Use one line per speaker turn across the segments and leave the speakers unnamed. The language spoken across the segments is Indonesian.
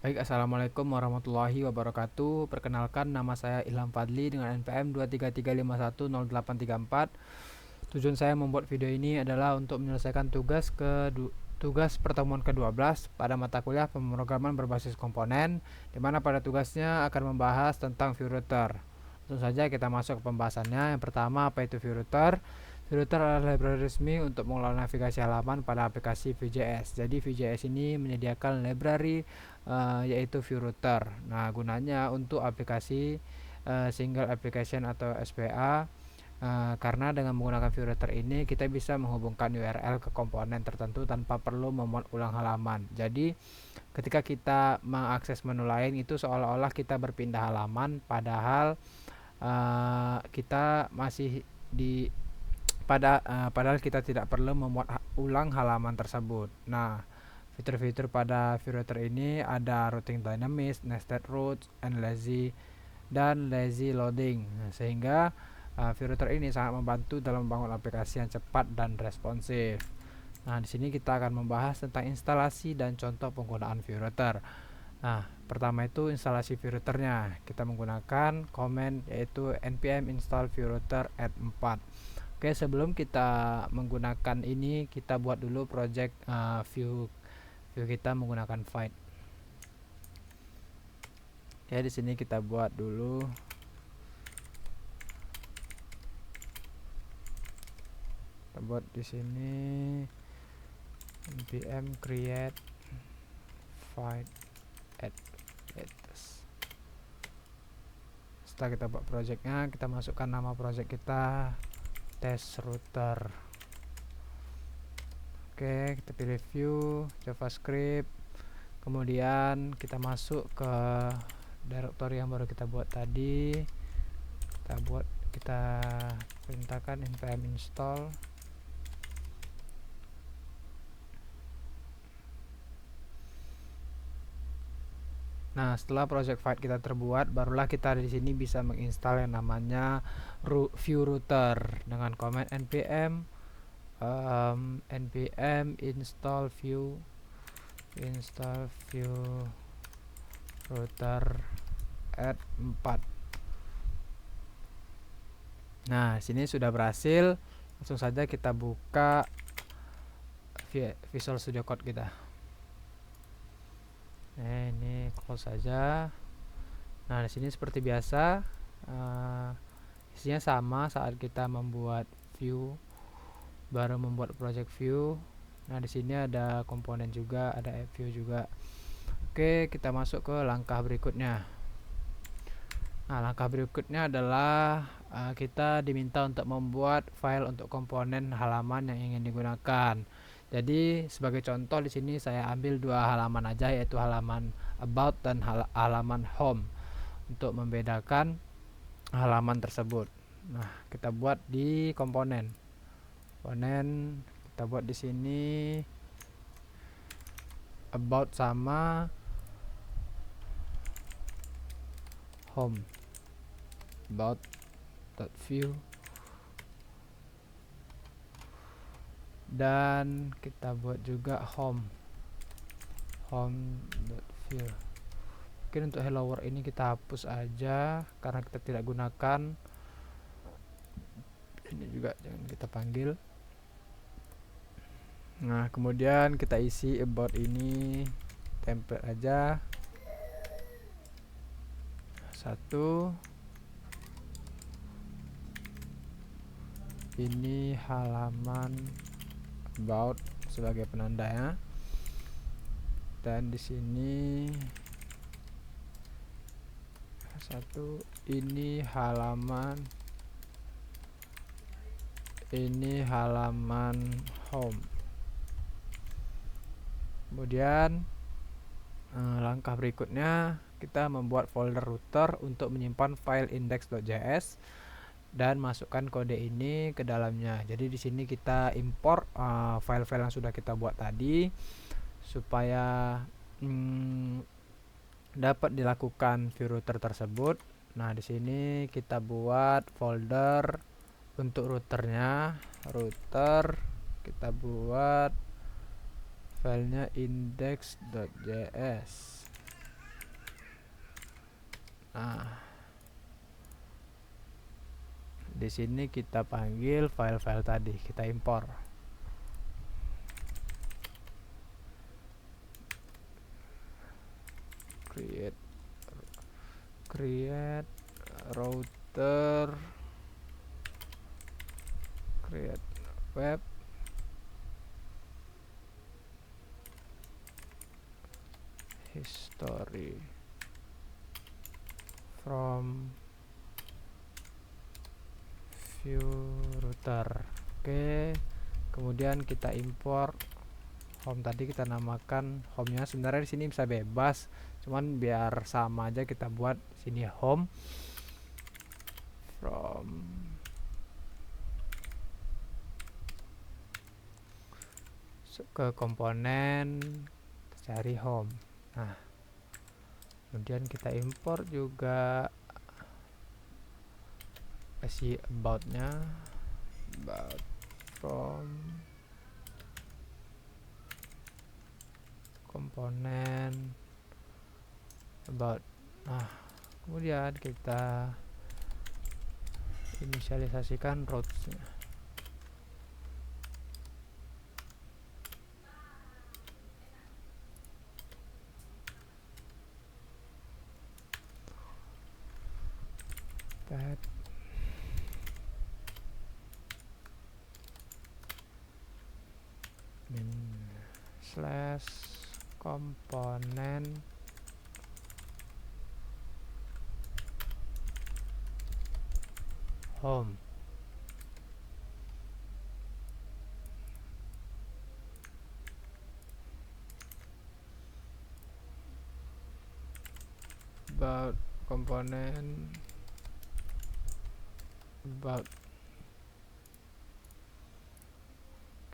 Baik, assalamualaikum warahmatullahi wabarakatuh. Perkenalkan, nama saya Ilham Fadli dengan NPM 233510834. Tujuan saya membuat video ini adalah untuk menyelesaikan tugas pertemuan ke-12 pada mata kuliah pemrograman berbasis komponen, di mana pada tugasnya akan membahas tentang view router. Langsung saja kita masuk ke pembahasannya. Yang pertama, apa itu view router? View router adalah library resmi untuk mengelola navigasi halaman pada aplikasi Vue.js. Jadi Vue.js ini menyediakan library yaitu view router. Nah, gunanya untuk aplikasi single application atau SPA. Karena dengan menggunakan view router ini kita bisa menghubungkan URL ke komponen tertentu tanpa perlu memuat ulang halaman. Jadi ketika kita mengakses menu lain itu seolah-olah kita berpindah halaman, padahal kita masih di padahal kita tidak perlu memuat ulang halaman tersebut. Nah, fitur-fitur pada view router ini ada routing dynamis, nested routes, and lazy loading. Nah, sehingga view router ini sangat membantu dalam membangun aplikasi yang cepat dan responsif. Nah, di sini kita akan membahas tentang instalasi dan contoh penggunaan view router. Nah, pertama itu instalasi view routernya. Kita menggunakan command yaitu npm install view router add 4. Oke, sebelum kita menggunakan ini, kita buat dulu project view kita menggunakan Fight. Oke, di sini kita buat dulu. Kita buat di sini npm create Fight add latest. Setelah kita buat projectnya, kita masukkan nama project kita test router. Oke, kita pilih view javascript, kemudian kita masuk ke directory yang baru kita buat tadi. Kita perintahkan npm install. Nah, setelah project file kita terbuat, barulah kita di sini bisa menginstal yang namanya view router dengan command npm install view router add 4. Nah, sini sudah berhasil. Langsung saja kita buka Visual Studio Code kita. Nah, ini close saja. Nah, di sini seperti biasa, isinya sama saat kita membuat view, baru membuat project view. Nah, di sini ada komponen juga, ada app view juga. Oke, kita masuk ke langkah berikutnya. Nah, langkah berikutnya adalah kita diminta untuk membuat file untuk komponen halaman yang ingin digunakan. Jadi sebagai contoh di sini saya ambil dua halaman aja, yaitu halaman about dan halaman home untuk membedakan halaman tersebut. Nah, kita buat di komponen. Kita buat di sini about sama home. About.view dan kita buat juga home.view. Mungkin untuk hello world ini kita hapus aja karena kita tidak gunakan. Ini juga jangan kita panggil. Nah, kemudian kita isi about ini template aja. Satu, ini halaman about sebagai penanda ya. Dan di sini satu, ini halaman home. Kemudian langkah berikutnya kita membuat folder router untuk menyimpan file index.js dan masukkan kode ini ke dalamnya. Jadi di sini kita import file-file yang sudah kita buat tadi supaya dapat dilakukan view router tersebut. Nah, di sini kita buat folder untuk routernya, kita buat filenya index.js. Nah, di sini kita panggil file-file tadi, kita impor. Create router, create web history from view router. Oke, kemudian kita import home. Tadi kita namakan home-nya, sebenarnya di sini bisa bebas, cuman biar sama aja kita buat sini home from ke komponen, cari home. Nah, kemudian kita import juga kasih about-nya, about from komponen about. Nah, kemudian kita inisialisasikan routes-nya. Path min slash komponen home. About komponen about.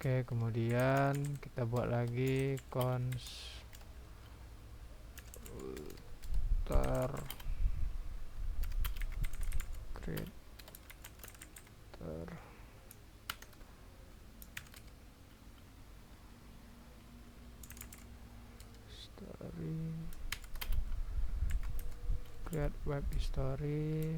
Oke, kemudian kita buat lagi constructor creator story, create web history.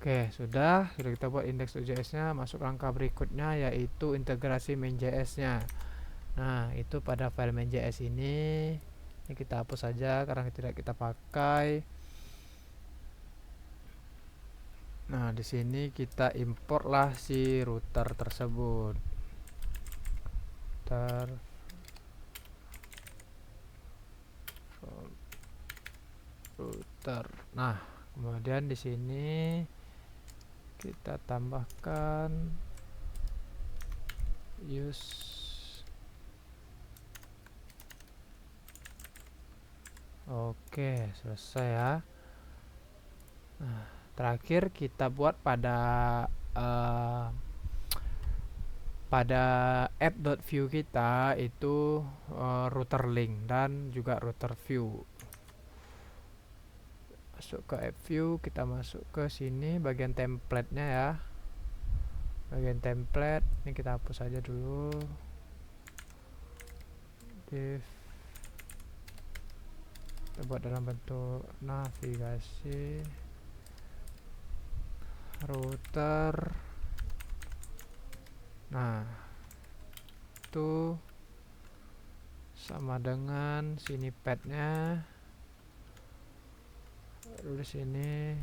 Oke, sudah kita buat index.js nya. Masuk langkah berikutnya yaitu integrasi main.js nya. Nah, itu pada file main.js ini kita hapus saja karena tidak kita pakai. Nah, di sini kita importlah si router tersebut. Router. Nah, kemudian di sini kita tambahkan use. Oke, selesai ya. Nah, terakhir kita buat pada app.view kita itu router link dan juga router view. Masuk ke app view, kita masuk ke sini bagian template-nya ya. Bagian template ini kita hapus saja dulu. Div, kita buat dalam bentuk navigasi router. Nah, itu sama dengan sini path-nya. Lalu di sini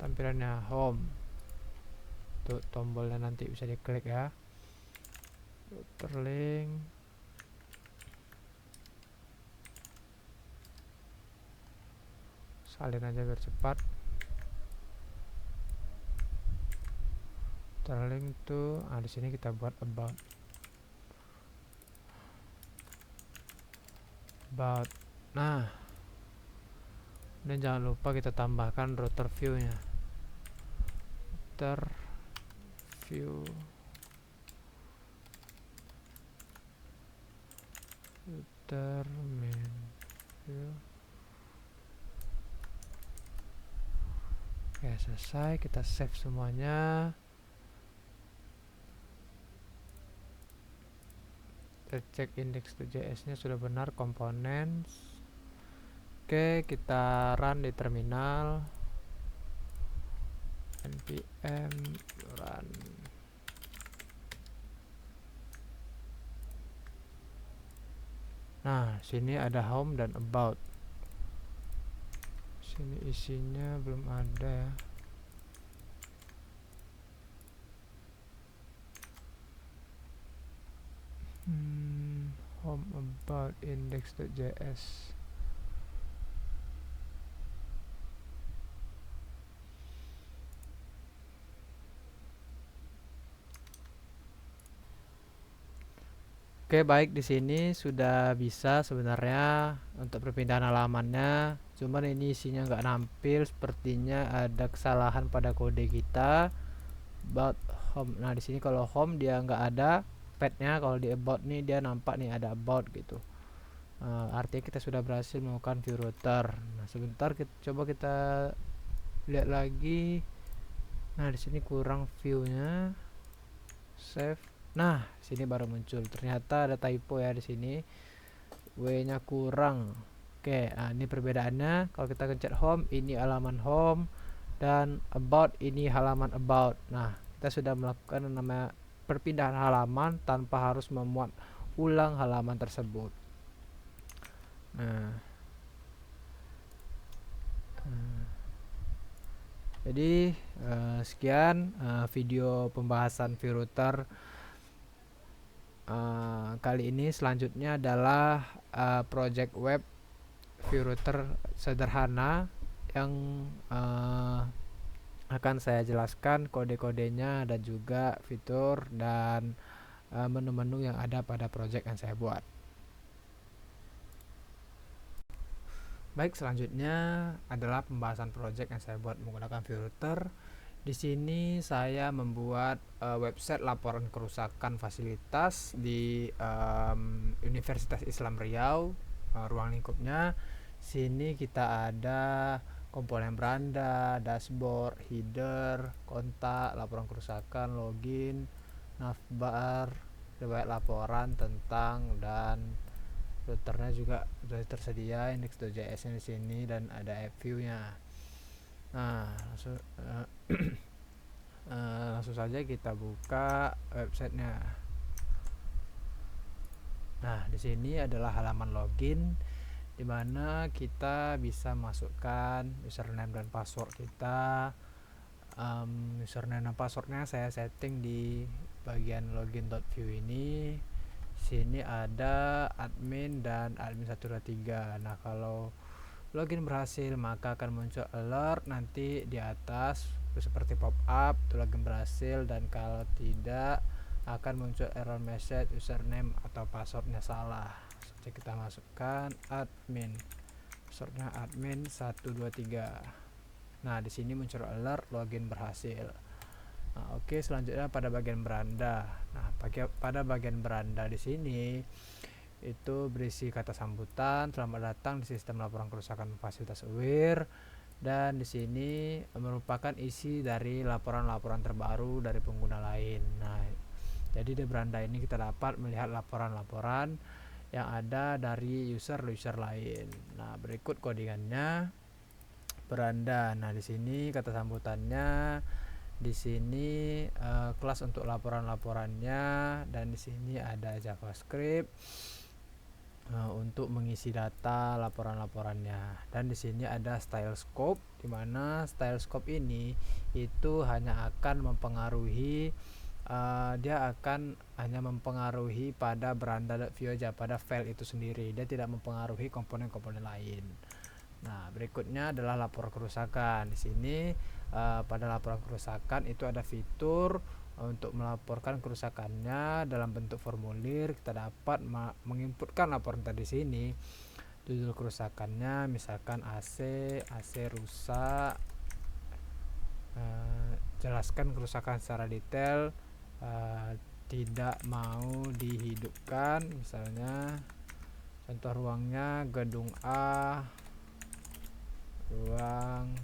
tampilannya home. Tuh tombolnya nanti bisa diklik ya. Router link. Salin aja biar cepat. Router link tuh, di sini kita buat about. Nah, dan jangan lupa kita tambahkan router view-nya. Router view. Termin view. Oke, selesai. Kita save semuanya. Kita cek index.js nya sudah benar, komponen. Oke, kita run di terminal. npm run. Nah, sini ada home dan about. Sini isinya belum ada ya. Home about index.js. Oke, baik, di sini sudah bisa sebenarnya untuk perpindahan halamannya. Cuman ini isinya nggak nampil, sepertinya ada kesalahan pada kode kita. About home. Nah, di sini kalau home dia nggak ada padnya, kalau di about nih dia nampak nih ada about gitu. Artinya kita sudah berhasil melakukan view router. Nah, sebentar coba kita lihat lagi. Nah, di sini kurang view-nya. Save. Nah, sini baru muncul. Ternyata ada typo ya di sini. W-nya kurang. Oke, nah ini perbedaannya. Kalau kita pencet home, ini halaman home, dan about ini halaman about. Nah, kita sudah melakukan namanya perpindahan halaman tanpa harus memuat ulang halaman tersebut. Nah, jadi sekian video pembahasan view router kali ini. Selanjutnya adalah project web view router sederhana yang akan saya jelaskan kode-kodenya dan juga fitur dan menu-menu yang ada pada project yang saya buat. Baik, selanjutnya adalah pembahasan project yang saya buat menggunakan view router. Di sini saya membuat website laporan kerusakan fasilitas di Universitas Islam Riau, ruang lingkupnya. Sini kita ada komponen beranda, dashboard, header, kontak, laporan kerusakan, login, navbar, riwayat laporan tentang, dan routernya juga sudah tersedia index.js nya di sini dan ada app view-nya. Nah, langsung saja kita buka websitenya. Nah, di sini adalah halaman login, di mana kita bisa masukkan username dan password kita. Username dan passwordnya saya setting di bagian login.view ini. Sini ada admin dan admin 123. Nah, kalau login berhasil maka akan muncul alert nanti di atas seperti pop up itu login berhasil, dan kalau tidak akan muncul error message username atau passwordnya salah. Jadi kita masukkan admin, passwordnya admin 123. Nah, di sini muncul alert login berhasil. Nah, oke, selanjutnya pada bagian beranda. Nah, pada bagian beranda di sini itu berisi kata sambutan, selamat datang di sistem laporan kerusakan fasilitas UIR, dan di sini merupakan isi dari laporan-laporan terbaru dari pengguna lain. Nah, jadi di beranda ini kita dapat melihat laporan-laporan yang ada dari user lain. Nah, berikut codingannya beranda. Nah, di sini kata sambutannya, di sini kelas untuk laporan-laporannya, dan di sini ada JavaScript untuk mengisi data laporan-laporannnya, dan di sini ada style scope, di mana style scope ini itu hanya akan mempengaruhi dia akan hanya mempengaruhi pada beranda.view aja, pada file itu sendiri. Dia tidak mempengaruhi komponen-komponen lain. Nah, berikutnya adalah lapor kerusakan. Di sini pada laporan kerusakan itu ada fitur untuk melaporkan kerusakannya dalam bentuk formulir. Kita dapat menginputkan laporan tadi sini. Judul kerusakannya misalkan AC rusak. Jelaskan kerusakan secara detail. Tidak mau dihidupkan misalnya. Contoh ruangnya gedung A, ruang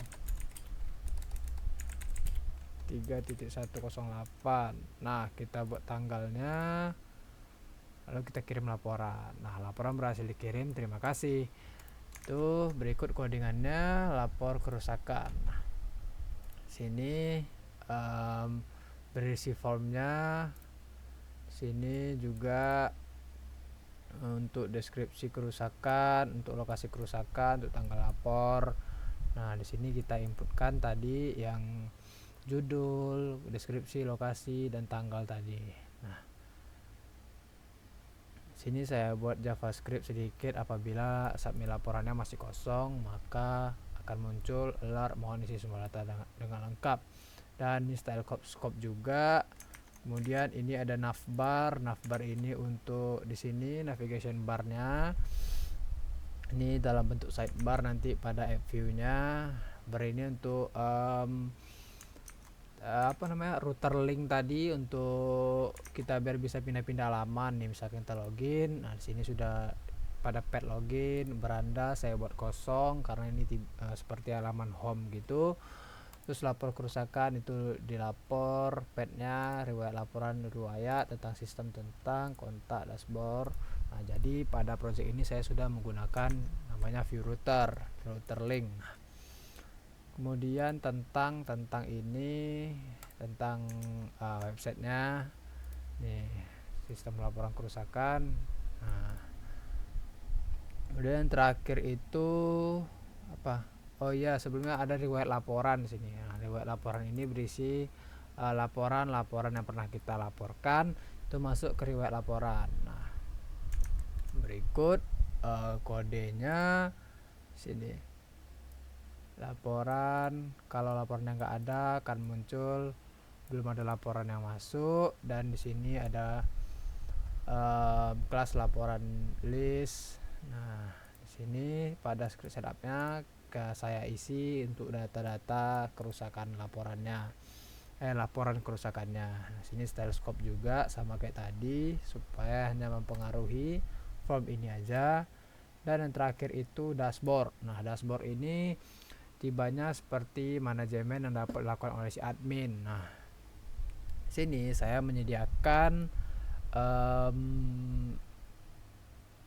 3.108. Nah, kita buat tanggalnya, lalu kita kirim laporan. Nah, laporan berhasil dikirim, terima kasih. Tuh, berikut codingannya, lapor kerusakan. Nah, sini berisi formnya, sini juga untuk deskripsi kerusakan, untuk lokasi kerusakan, untuk tanggal lapor. Nah, di sini kita inputkan tadi yang judul, deskripsi, lokasi, dan tanggal tadi. Nah, sini saya buat JavaScript sedikit. Apabila submit laporannya masih kosong, maka akan muncul alert mohon isi semua data dengan lengkap. Dan ini style scope juga. Kemudian ini ada navbar. Navbar ini untuk di sini navigation barnya. Ini dalam bentuk sidebar nanti pada app view-nya. Bar ini untuk router link tadi untuk kita biar bisa pindah-pindah halaman nih. Misalkan kita login, nah di sini sudah pada pad login, beranda saya buat kosong karena ini seperti halaman home gitu. Terus lapor kerusakan itu dilapor, padnya riwayat laporan riwayat tentang sistem, tentang kontak, dashboard. Nah, jadi pada project ini saya sudah menggunakan namanya view router link. Kemudian tentang ini, tentang websitenya nih, sistem laporan kerusakan. Nah, kemudian terakhir itu apa? Oh iya, sebelumnya ada riwayat laporan di sini. Nah, riwayat laporan ini berisi laporan yang pernah kita laporkan itu masuk ke riwayat laporan. Nah, berikut kodenya sini. Laporan, kalau laporannya nggak ada akan muncul belum ada laporan yang masuk, dan di sini ada kelas laporan list. Nah, di sini pada script setupnya saya isi untuk data-data kerusakan laporannya, laporan kerusakannya. Nah, sini style scope juga sama kayak tadi supaya hanya mempengaruhi form ini aja. Dan yang terakhir itu dashboard. Nah, dashboard ini tibanya seperti manajemen yang dapat dilakukan oleh si admin. Nah, sini saya menyediakan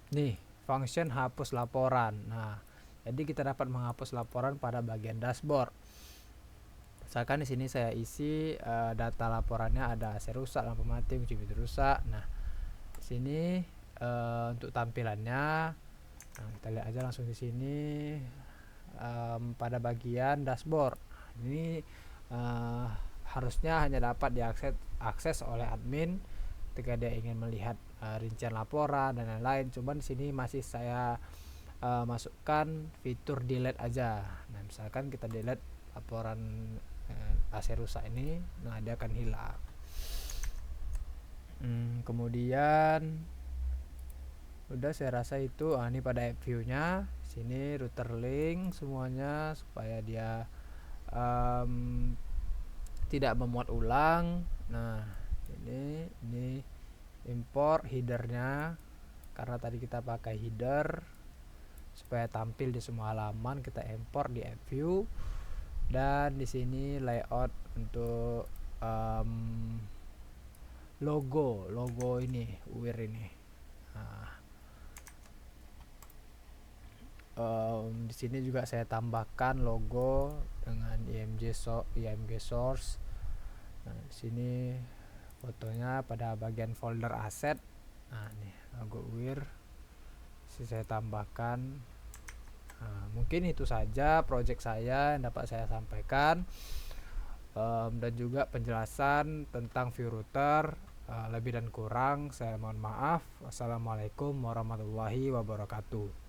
nih function hapus laporan. Nah, jadi kita dapat menghapus laporan pada bagian dashboard. Misalkan di sini saya isi data laporannya ada AC rusak, lampu mati, kunci pintu rusak. Nah, di sini untuk tampilannya, nah, kita lihat aja langsung di sini pada bagian dashboard. Ini harusnya hanya dapat diakses oleh admin ketika dia ingin melihat rincian laporan dan lain-lain. Cuman di sini masih saya masukkan fitur delete aja. Nah, misalkan kita delete laporan AC rusak ini, nah dia akan hilang. Kemudian udah, saya rasa itu. Ini pada app view-nya sini router link semuanya supaya dia tidak memuat ulang. Nah, ini import headernya karena tadi kita pakai header supaya tampil di semua halaman, kita import di app view. Dan di sini layout untuk logo ini UIR ini. Nah, di sini juga saya tambahkan logo dengan img source. Nah, di sini fotonya pada bagian folder aset. Nah, ini logo UIR saya tambahkan. Nah, mungkin itu saja project saya yang dapat saya sampaikan, dan juga penjelasan tentang view router. Lebih dan kurang saya mohon maaf. Wassalamualaikum warahmatullahi wabarakatuh.